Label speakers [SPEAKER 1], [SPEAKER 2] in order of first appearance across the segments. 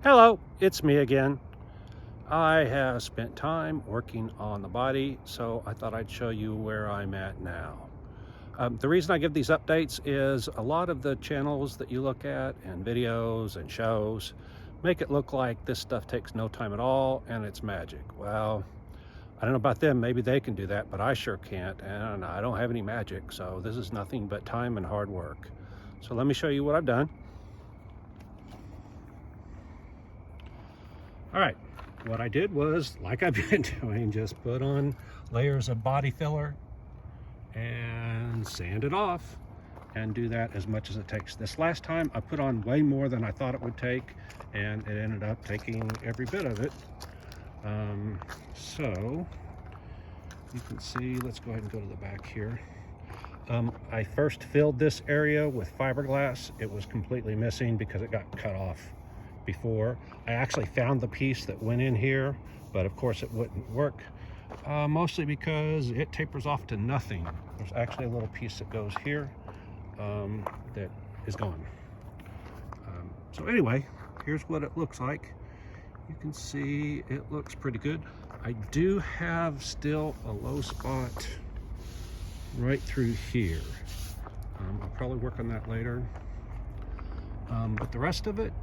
[SPEAKER 1] Hello, it's me again. I have spent time working on the body, so I thought I'd show you where I'm at now. The reason I give these updates is a lot of the channels that you look at and videos and shows make it look like this stuff takes no time at all and it's magic. Well, I don't know about them, maybe they can do that, but I sure can't, and I don't have any magic, so this is nothing but time and hard work. So let me show you what I've done. All right, what I did was, like I've been doing, just put on layers of body filler and sand it off and do that as much as it takes. This last time I put on way more than I thought it would take, and it ended up taking every bit of it. So you can see, let's go ahead and go to the back here. I first filled this area with fiberglass. It was completely missing because it got cut off before. I actually found the piece that went in here, but of course it wouldn't work, mostly because it tapers off to nothing. There's actually a little piece that goes here that is gone. So anyway, here's what it looks like. You can see it looks pretty good. I do have still a low spot right through here. I'll probably work on that later. But the rest of it,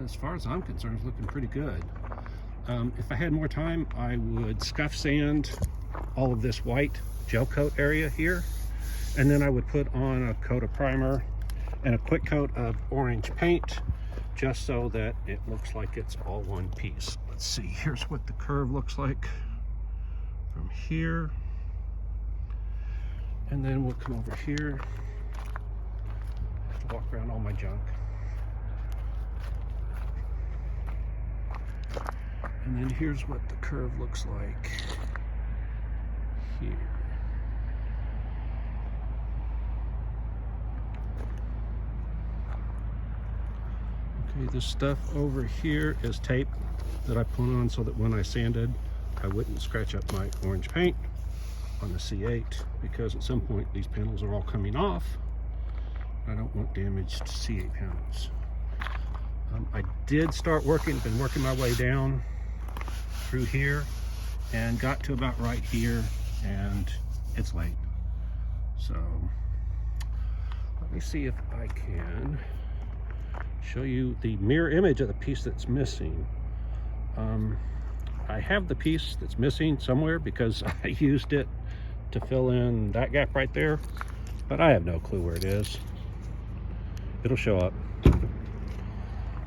[SPEAKER 1] as far as I'm concerned, is looking pretty good. If I had more time, I would scuff sand all of this white gel coat area here, and then I would put on a coat of primer and a quick coat of orange paint, just so that it looks like it's all one piece. Let's see, here's what the curve looks like from here, and then we'll come over here. I have to walk around all my junk. And then here's what the curve looks like here. Okay, this stuff over here is tape that I put on so that when I sanded, I wouldn't scratch up my orange paint on the C8, because at some point these panels are all coming off. I don't want damaged C8 panels. I did start been working my way down through here and got to about right here, and it's late. So let me see if I can show you the mirror image of the piece that's missing. I have the piece that's missing somewhere because I used it to fill in that gap right there, but I have no clue where it is. It'll show up.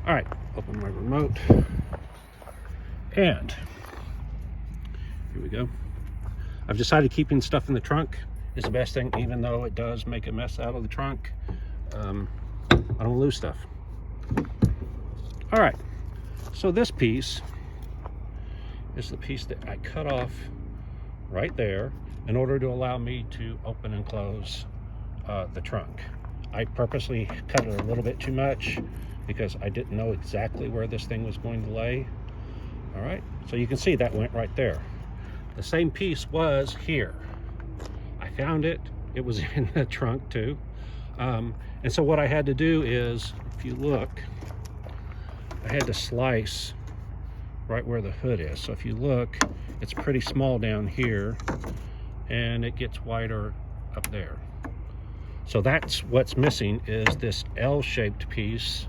[SPEAKER 1] All right, open my remote, and here we go. I've decided keeping stuff in the trunk is the best thing, even though it does make a mess out of the trunk. I don't lose stuff. All right, so this piece is the piece that I cut off right there in order to allow me to open and close the trunk. I purposely cut it a little bit too much because I didn't know exactly where this thing was going to lay. All right, so you can see that went right there. The same piece was here. I found it. It was in the trunk too. And so what I had to do is, if you look, I had to slice right where the hood is. So if you look, it's pretty small down here and it gets wider up there. So that's what's missing, is this L-shaped piece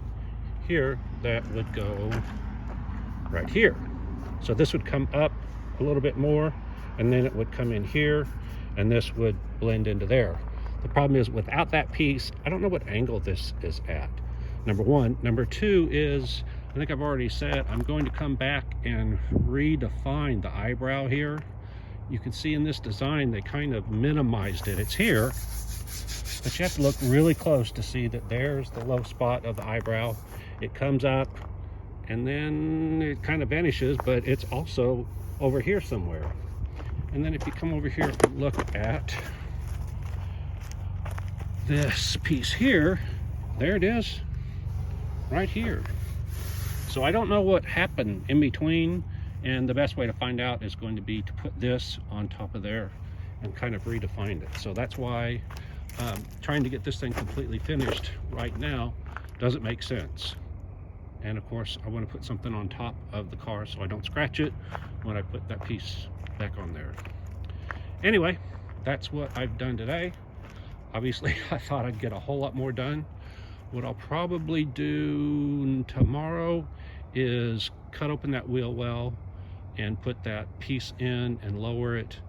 [SPEAKER 1] here that would go right here. So this would come up a little bit more, and then it would come in here, and this would blend into there. The problem is, without that piece, I don't know what angle this is at, number one. Number two is, I think I've already said, I'm going to come back and redefine the eyebrow here. You can see in this design, they kind of minimized it. It's here, but you have to look really close to see that there's the low spot of the eyebrow. It comes up and then it kind of vanishes, but it's also over here somewhere. And then if you come over here and look at this piece here, there it is, right here. So I don't know what happened in between, and the best way to find out is going to be to put this on top of there and kind of redefine it. So that's why trying to get this thing completely finished right now doesn't make sense. And of course, I want to put something on top of the car so I don't scratch it when I put that piece back on there. Anyway, that's what I've done today. Obviously, I thought I'd get a whole lot more done. What I'll probably do tomorrow is cut open that wheel well and put that piece in and lower it.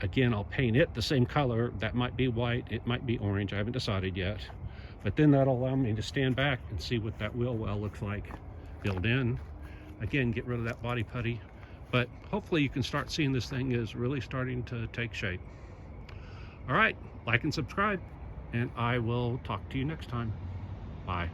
[SPEAKER 1] Again, I'll paint it the same color. That might be white, it might be orange, I haven't decided yet. But then that'll allow me to stand back and see what that wheel well looks like filled in. Again, get rid of that body putty. But hopefully you can start seeing this thing is really starting to take shape. All right, like and subscribe, and I will talk to you next time. Bye.